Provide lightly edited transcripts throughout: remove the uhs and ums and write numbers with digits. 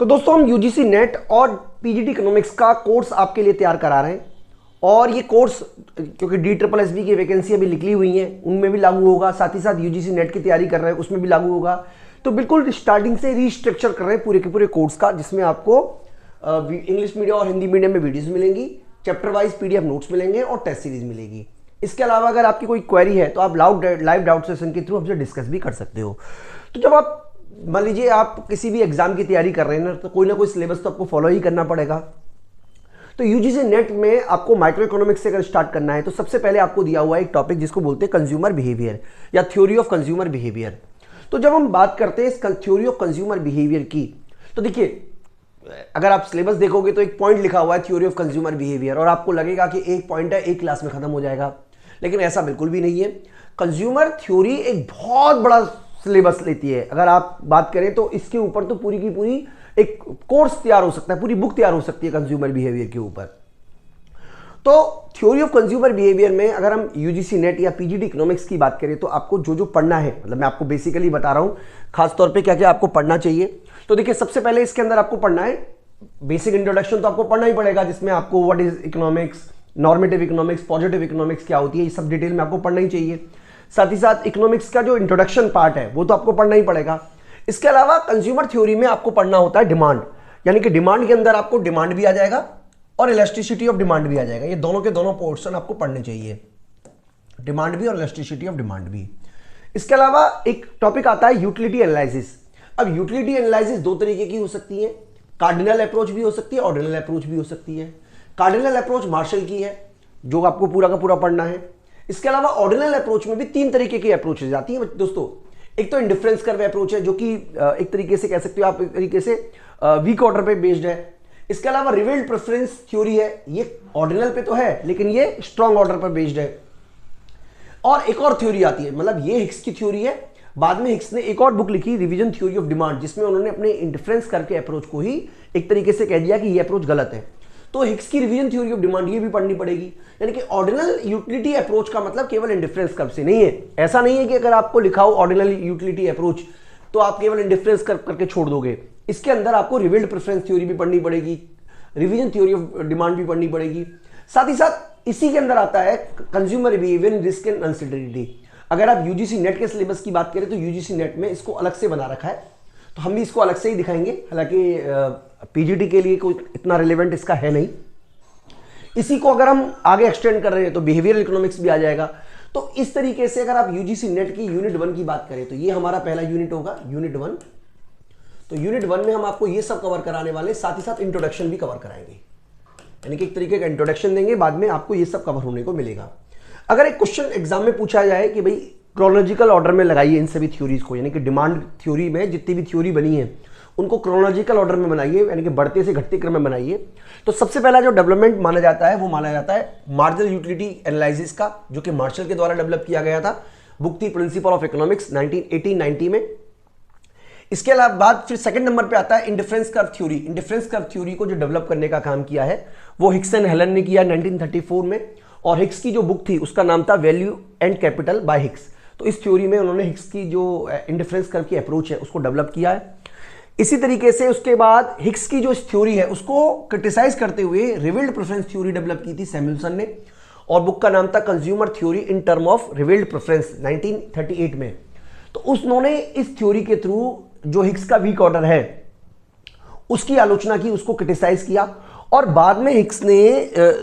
तो दोस्तों हम यूजीसी नेट और पीजीटी इकोनॉमिक्स का कोर्स आपके लिए तैयार करा रहे हैं। और ये कोर्स क्योंकि DSSB की वैकेंसी अभी निकली हुई हैं उनमें भी लागू होगा, साथ ही साथ यूजीसी नेट की तैयारी कर रहे हैं उसमें भी लागू होगा। तो बिल्कुल स्टार्टिंग से रीस्ट्रक्चर कर रहे हैं पूरे के पूरे कोर्स का, जिसमें आपको इंग्लिश मीडियम और हिंदी मीडियम में वीडियोज मिलेंगी, चैप्टर वाइज PDF नोट्स मिलेंगे और टेस्ट सीरीज मिलेगी। इसके अलावा अगर आपकी कोई क्वेरी है तो आप लाइव डाउट सेशन के थ्रू हमसे डिस्कस भी कर सकते हो। तो जब आप मान लीजिए आप किसी भी एग्जाम की तैयारी कर रहे हैं तो कोई ना कोई सिलेबस तो आपको फॉलो ही करना पड़ेगा। तो यूजीसी नेट में आपको माइक्रो इकोनॉमिक्स से अगर स्टार्ट करना है तो सबसे पहले आपको दिया हुआ है एक टॉपिक जिसको बोलते हैं कंज्यूमर बिहेवियर या थ्योरी ऑफ कंज्यूमर बिहेवियर। तो जब हम बात करते हैं इस थ्योरी ऑफ कंज्यूमर बिहेवियर की, तो देखिए अगर आप सिलेबस देखोगे तो एक पॉइंट लिखा हुआ है थ्योरी ऑफ कंज्यूमर बिहेवियर और आपको लगेगा कि एक पॉइंट है, एक क्लास में खत्म हो जाएगा, लेकिन ऐसा बिल्कुल भी नहीं है। कंज्यूमर थ्योरी एक बहुत बड़ा सिलेबस लेती है। अगर आप बात करें तो इसके ऊपर तो पूरी की पूरी एक कोर्स तैयार हो सकता है, पूरी बुक तैयार हो सकती है कंज्यूमर बिहेवियर के ऊपर। तो थ्योरी ऑफ कंज्यूमर बिहेवियर में अगर हम यूजीसी नेट या पीजीटी इकोनॉमिक्स की बात करें तो आपको जो जो पढ़ना है, मतलब मैं आपको बेसिकली बता रहा हूं खास तौर पे क्या क्या आपको पढ़ना चाहिए। तो देखिए सबसे पहले इसके अंदर आपको पढ़ना है बेसिक इंट्रोडक्शन, तो आपको पढ़ना ही पड़ेगा, जिसमें आपको what is economics, normative economics, positive economics क्या होती है, ये सब डिटेल में आपको पढ़ना ही चाहिए। साथ ही साथ इकोनॉमिक्स का जो इंट्रोडक्शन पार्ट है वो तो आपको पढ़ना ही पड़ेगा। इसके अलावा कंज्यूमर थ्योरी में आपको पढ़ना होता है डिमांड, यानी कि डिमांड के अंदर आपको डिमांड भी आ जाएगा और इलास्टिसिटी ऑफ डिमांड भी आ जाएगा। ये दोनों के दोनों पोर्शन आपको पढ़ने चाहिए, डिमांड भी और इलास्टिसिटी ऑफ डिमांड भी। इसके अलावा एक टॉपिक आता है यूटिलिटी एनालिसिस। अब यूटिलिटी एनालिसिस दो तरीके की हो सकती है, कार्डिनल अप्रोच भी हो सकती है, ऑर्डिनल अप्रोच भी हो सकती है। कार्डिनल अप्रोच मार्शल की है जो आपको पूरा का पूरा पढ़ना है। इसके अलावा ऑर्डिनल अप्रोच में भी तीन तरीके की अप्रोचेज आती हैं दोस्तों। एक तो इंडिफरेंस कर्व अप्रोच है जो कि एक तरीके से कह सकते हो आप, एक तरीके से वीक ऑर्डर पे बेस्ड है। इसके अलावा रिवील्ड प्रेफरेंस थ्योरी है, ये ऑर्डिनल पे तो है लेकिन ये स्ट्रॉन्ग ऑर्डर पर बेस्ड है। और एक और थ्योरी आती है, मतलब ये हिक्स की थ्योरी है, बाद में हिक्स ने एक और बुक लिखी रिवीजन थ्योरी ऑफ डिमांड, जिसमें उन्होंने अपने इंडिफरेंस कर्व के अप्रोच को ही एक तरीके से कह दिया कि ये अप्रोच गलत है। तो हिक्स की रिवीजन थ्योरी ऑफ डिमांड ये भी पढ़नी पड़ेगी। यानी कि ऑर्डिनल यूटिलिटी अप्रोच का मतलब केवल इंडिफरेंस कर्व से नहीं है। ऐसा नहीं है कि अगर आपको लिखा हो ऑर्डिनल यूटिलिटी अप्रोच तो आप केवल इंडिफरेंस कर्व करके छोड़ दोगे। इसके अंदर आपको रिवील्ड प्रेफरेंस थ्योरी भी पढ़नी पड़ेगी, रिवीजन थ्योरी ऑफ डिमांड भी पढ़नी पड़ेगी। साथ ही साथ इसी के अंदर आता है consumer behaviour in risk and uncertainty. अगर आप यूजीसी नेट के सिलेबस की बात करें तो यूजीसी नेट में इसको अलग से बना रखा है, तो हम भी इसको अलग से ही दिखाएंगे। हालांकि पीजीटी के लिए कोई इतना रिलेवेंट इसका है नहीं। इसी को अगर हम आगे एक्सटेंड कर रहे हैं तो बिहेवियरल इकोनॉमिक्स भी आ जाएगा। तो इस तरीके से अगर आप यूजीसी नेट की यूनिट 1 की बात करें तो ये हमारा पहला यूनिट होगा, यूनिट 1। तो यूनिट 1 में हम आपको ये सब कवर कराने वाले, साथ ही साथ इंट्रोडक्शन भी कवर कराएंगे, यानी कि एक तरीके का इंट्रोडक्शन देंगे, बाद में आपको ये सब कवर होने को मिलेगा। अगर एक क्वेश्चन एग्जाम में पूछा जाए कि भाई क्रोनोलॉजिकल ऑर्डर में लगाइए इन सभी थ्योरीज को, यानी कि डिमांड थ्योरी में जितनी भी थ्योरी बनी है उनको क्रोनोलॉजिकल ऑर्डर में बनाइए, यानी कि बढ़ते से घटते क्रम में बनाइए। तो सबसे पहला जो डेवलपमेंट माना जाता है वो माना जाता है मार्जिनल यूटिलिटी एनालिसिस का, जो कि मार्शल के द्वारा डेवलप किया गया था। बुक थी प्रिंसिपल ऑफ इकोनॉमिक्स 1990 में। इसके अलावा बाद फिर सेकंड नंबर पे आता है indifference curve theory. Indifference curve theory को जो डेवलप करने का काम किया है वो हिक्स एंड हेलन ने किया 1934 में, और हिक्स की जो बुक थी उसका नाम था value and capital by Hicks. तो इस थ्योरी में उन्होंने हिक्स की जो इंडिफरेंस कर्व की अप्रोच है उसको डेवलप किया है। इसी तरीके से उसके बाद हिक्स की जो थ्योरी है उसको क्रिटिसाइज करते हुए रिवील्ड प्रेफरेंस थ्योरी डेवलप की थी सैमुअल्सन ने, और बुक का नाम था consumer theory in term of revealed preference 1938 में। तो उन्होंने इस थ्योरी के थ्रू जो हिक्स का वीक ऑर्डर है उसकी आलोचना की, उसको क्रिटिसाइज किया, और बाद में हिक्स ने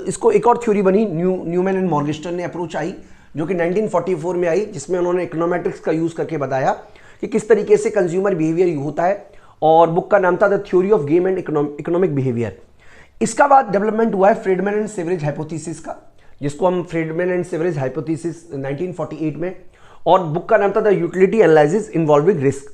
इसको एक और थ्योरी बनी, न्यूमैन एंड मॉर्गेस्टन ने अप्रोच आई जो कि 1944 में आई, जिसमें उन्होंने इकोनोमेट्रिक्स का यूज करके बताया कि किस तरीके से कंज्यूमर बिहेवियर होता है, और बुक का नाम था the theory of game and economic behaviour. इसका बाद डेवलपमेंट हुआ है फ्रीडमैन एंड सेवरेज हाइपोथेसिस का, जिसको हम फ्रीडमैन एंड सेवरेज हाइपोथेसिस 1948 में, और बुक का नाम था the utility analysis involving risk.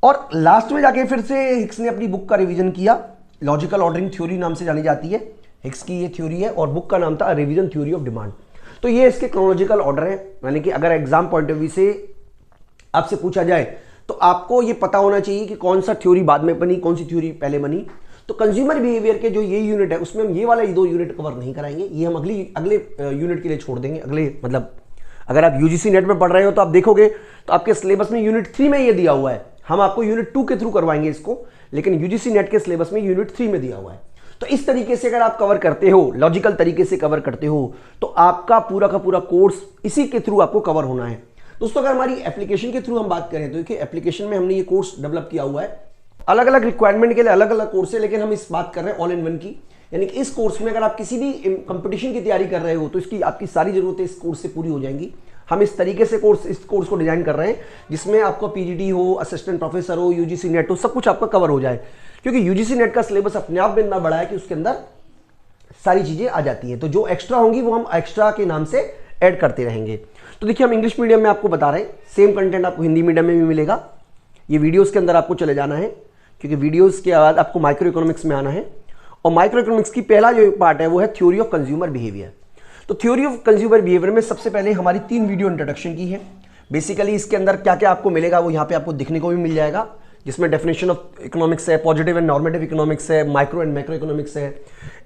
और लास्ट में जाके फिर से हिक्स ने अपनी बुक का रिवीजन किया, लॉजिकल ऑर्डरिंग थ्योरी नाम से जानी जाती है, हिक्स की ये थ्योरी है, और बुक का नाम था रिवीजन थ्योरी ऑफ डिमांड। तो ये इसके क्रोनोलॉजिकल ऑर्डर है, यानी कि अगर एग्जाम पॉइंट ऑफ व्यू से आपसे पूछा जाए तो आपको ये पता होना चाहिए कि कौन सा थ्योरी बाद में बनी, कौन सी थ्योरी पहले बनी। तो कंज्यूमर बिहेवियर के जो ये यूनिट है उसमें हम ये वाला 2 यूनिट कवर नहीं कराएंगे, ये हम अगले यूनिट के लिए छोड़ देंगे। अगले मतलब अगर आप यूजीसी नेट में पढ़ रहे हो तो आप देखोगे तो आपके सिलेबस में यूनिट 3 में ये दिया हुआ है, हम आपको यूनिट 2 के थ्रू करवाएंगे इसको, लेकिन यूजीसी नेट के सिलेबस में यूनिट 3 में दिया हुआ है। तो इस तरीके से अगर आप कवर करते हो, लॉजिकल तरीके से कवर करते हो, तो आपका पूरा का पूरा कोर्स इसी के थ्रू आपको कवर होना है। दोस्तों अगर हमारी एप्लीकेशन के थ्रू हम बात करें तो देखिए एप्लीकेशन में हमने ये कोर्स डेवलप किया हुआ है, अलग अलग रिक्वायरमेंट के लिए अलग अलग कोर्स है, लेकिन हम इस बात कर रहे हैं ऑल इन वन की। यानी कि इस कोर्स में अगर आप किसी भी कंपटीशन की तैयारी कर रहे हो तो इसकी आपकी सारी जरूरतें इस कोर्स से पूरी हो जाएंगी। हम इस तरीके से इस कोर्स को डिजाइन कर रहे हैं जिसमें आपको पीजीडी हो, असिस्टेंट प्रोफेसर हो, यूजीसी नेट हो, सब कुछ आपका कवर हो जाए, क्योंकि यूजीसी नेट का सिलेबस अपने आप में इतना बड़ा है कि उसके अंदर सारी चीजें आ जाती हैं। तो जो एक्स्ट्रा होंगी वो हम एक्स्ट्रा के नाम से ऐड करते रहेंगे। तो देखिए हम इंग्लिश मीडियम में आपको बता रहे हैं, सेम कंटेंट आपको हिंदी मीडियम में भी मिलेगा। ये वीडियोस के अंदर आपको चले जाना है, क्योंकि वीडियोस के बाद आपको माइक्रो इकोनॉमिक्स में आना है, और माइक्रो इकोनॉमिक्स की पहला जो पार्ट है वो है थ्योरी ऑफ कंज्यूमर बिहेवियर। तो थ्योरी ऑफ कंज्यूमर बिहेवियर में सबसे पहले हमारी 3 वीडियो इंट्रोडक्शन की है। बेसिकली इसके अंदर क्या क्या आपको मिलेगा वो यहाँ पे आपको दिखने को भी मिल जाएगा, जिसमें डेफिनेशन ऑफ इकोनॉमिक्स है, पॉजिटिव एंड नॉर्मेटिव इकोनॉमिक्स है, माइक्रो एंड मैक्रो इकोनॉमिक्स है।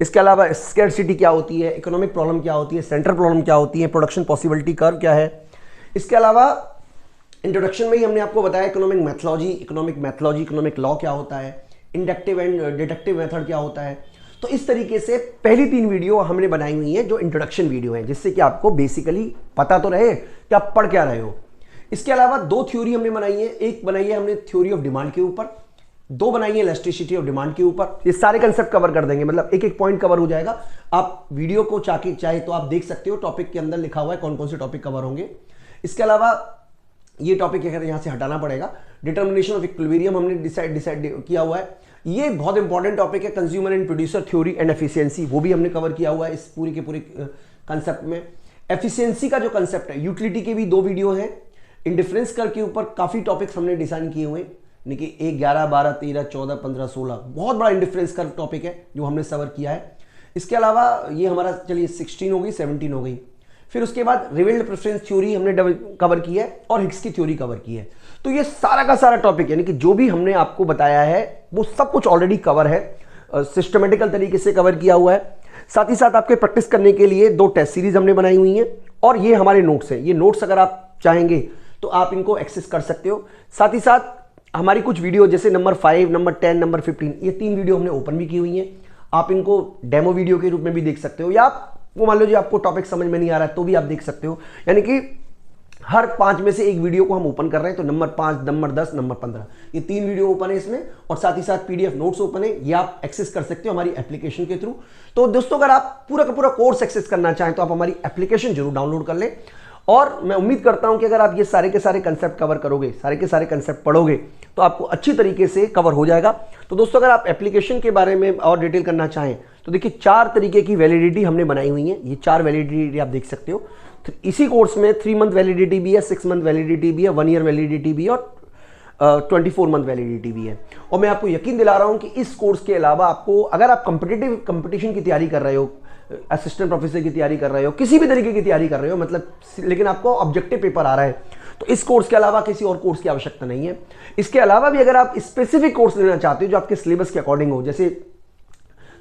इसके अलावा स्कैरसिटी क्या होती है, इकोनॉमिक प्रॉब्लम क्या होती है, सेंट्रल प्रॉब्लम क्या होती है, प्रोडक्शन पॉसिबिलिटी कर्व क्या है। इसके अलावा इंट्रोडक्शन में ही हमने आपको बताया इकोनॉमिक मैथोलॉजी, इकोनॉमिक लॉ क्या होता है, इंडक्टिव एंड डिडक्टिव मेथड क्या होता है। तो इस तरीके से पहली 3 वीडियो हमने बनाई हुई है जो इंट्रोडक्शन वीडियो है, जिससे कि आपको बेसिकली पता तो रहे कि आप पढ़ क्या रहे हो। इसके अलावा 2 थ्योरी हमने बनाई है, एक बनाई है हमने थ्योरी ऑफ डिमांड के ऊपर, 2 बनाई है इलास्टिसिटी ऑफ डिमांड के ऊपर। ये सारे कंसेप्ट कवर कर देंगे, मतलब एक एक पॉइंट कवर हो जाएगा। आप वीडियो को चाहे तो आप देख सकते हो, टॉपिक के अंदर लिखा हुआ है कौन कौन से टॉपिक कवर होंगे। इसके अलावा ये टॉपिक यहाँ से हटाना पड़ेगा, डिटर्मिनेशन ऑफ इक्विलिब्रियम हमने डिसाइड किया हुआ है। ये बहुत इंपॉर्टेंट टॉपिक है, consumer and producer theory and efficiency, वो भी हमने कवर किया हुआ है इस पूरी के पूरे कंसेप्ट में। एफिशिएंसी का जो कंसेप्ट है, यूटिलिटी के भी 2 वीडियो हैं, इंडिफरेंस कर के ऊपर काफी टॉपिक्स हमने डिजाइन किए हुए हैं, यानी कि 1, 11, 12, 13, 14, 15, 16 बहुत बड़ा इंडिफरेंस का टॉपिक है जो हमने कवर किया है। इसके अलावा ये हमारा चलिए 16 हो गई, 17 हो गई। फिर उसके बाद रिवेल्ड प्रेफरेंस थ्योरी हमने कवर की है और हिग्स की थ्योरी कवर की है। तो ये सारा का सारा टॉपिक यानी कि जो भी हमने आपको बताया है वो सब कुछ ऑलरेडी कवर है, सिस्टमेटिकल तरीके से कवर किया हुआ है। साथ ही साथ आपके प्रैक्टिस करने के लिए 2 टेस्ट सीरीज हमने बनाई हुई हैं, और ये हमारे नोट्स हैं। ये नोट्स अगर आप चाहेंगे तो आप इनको एक्सेस कर सकते हो। साथ ही साथ हमारी कुछ वीडियो जैसे नंबर 5, नंबर 10, नंबर 15, ये 3 वीडियो हमने ओपन भी की हुई हैं। आप इनको डेमो वीडियो के रूप में भी देख सकते हो, या आप वो मान लो जी आपको टॉपिक समझ में नहीं आ रहा है तो भी आप देख सकते हो। यानी कि हर 5 में से एक वीडियो को हम ओपन कर रहे हैं, तो नंबर 5, नंबर 10, नंबर 15 ये 3 वीडियो ओपन है इसमें, और साथ ही साथ पीडीएफ नोट्स ओपन है, ये आप एक्सेस कर सकते हो हमारी एप्लीकेशन के थ्रू। तो दोस्तों अगर आप पूरा का पूरा कोर्स एक्सेस करना चाहें तो आप हमारी एप्लीकेशन जरूर डाउनलोड कर लें, और मैं उम्मीद करता हूं कि अगर आप ये सारे के सारे कंसेप्ट कवर करोगे, सारे के सारे कंसेप्ट पढ़ोगे, तो आपको अच्छी तरीके से कवर हो जाएगा। तो दोस्तों अगर आप एप्लीकेशन के बारे में और डिटेल करना चाहें तो देखिए 4 तरीके की वैलिडिटी हमने बनाई हुई है। ये 4 वैलिडिटी आप देख सकते हो। इसी कोर्स में 3 मंथ वैलिडिटी भी है, 6 मंथ वैलिडिटी भी है, 1 ईयर वैलिडिटी भी है, और 24 मंथ वैलिडिटी भी है। और मैं आपको यकीन दिला रहा हूं कि इस कोर्स के अलावा आपको, अगर आप कंपटीशन की तैयारी कर रहे हो, असिस्टेंट प्रोफेसर की तैयारी कर रहे हो, किसी भी तरीके की तैयारी कर रहे हो, मतलब लेकिन आपको ऑब्जेक्टिव पेपर आ रहा है, तो इस कोर्स के अलावा किसी और कोर्स की आवश्यकता नहीं है। इसके अलावा भी अगर आप स्पेसिफिक कोर्स लेना चाहते हो जो आपके सिलेबस के अकॉर्डिंग हो, जैसे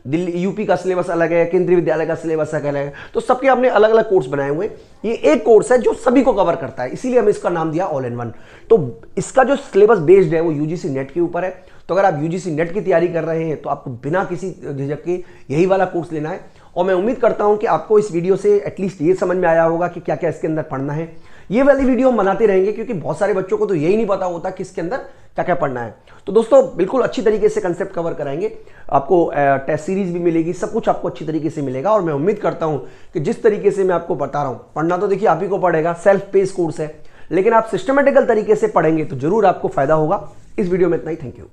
दिल्ली यूपी का सिलेबस अलग है, केंद्रीय विद्यालय का सिलेबस अलग है, तो सबके हमने अलग अलग कोर्स बनाए हुए हैं। ये एक कोर्स है जो सभी को कवर करता है, इसीलिए हमने इसका नाम दिया ऑल इन वन। तो इसका जो सिलेबस बेस्ड है वो यूजीसी नेट के ऊपर है। तो अगर आप यूजीसी नेट की तैयारी कर रहे हैं तो आपको बिना किसी झिझक के यही वाला कोर्स लेना है। और मैं उम्मीद करता हूं कि आपको इस वीडियो से एटलीस्ट ये समझ में आया होगा कि क्या क्या इसके अंदर पढ़ना है। ये वाली वीडियो हम बनाते रहेंगे क्योंकि बहुत सारे बच्चों को तो यही नहीं पता होता कि इसके अंदर क्या क्या पढ़ना है। तो दोस्तों बिल्कुल अच्छी तरीके से कंसेप्ट कवर कराएंगे, आपको टेस्ट सीरीज भी मिलेगी, सब कुछ आपको अच्छी तरीके से मिलेगा। और मैं उम्मीद करता हूं कि जिस तरीके से मैं आपको बता रहा हूं, पढ़ना तो देखिए आप ही को पड़ेगा, सेल्फ पेस कोर्स है, लेकिन आप सिस्टमेटिकल तरीके से पढ़ेंगे तो जरूर आपको फायदा होगा। इस वीडियो में इतना ही, थैंक यू।